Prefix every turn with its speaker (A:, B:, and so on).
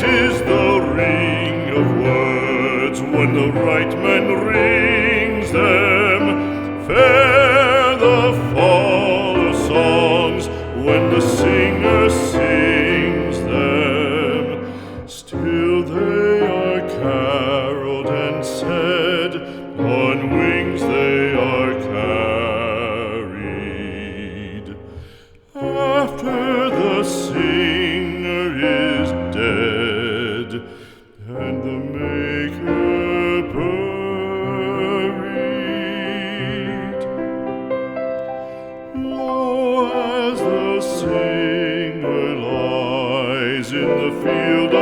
A: is the ring of words when the right man rings them. Fair the fall of songs when the singer sings them. Still they are caroled and said, on wings they are carried. After the singer is dead and the maker buried, lo, as the singer lies in the field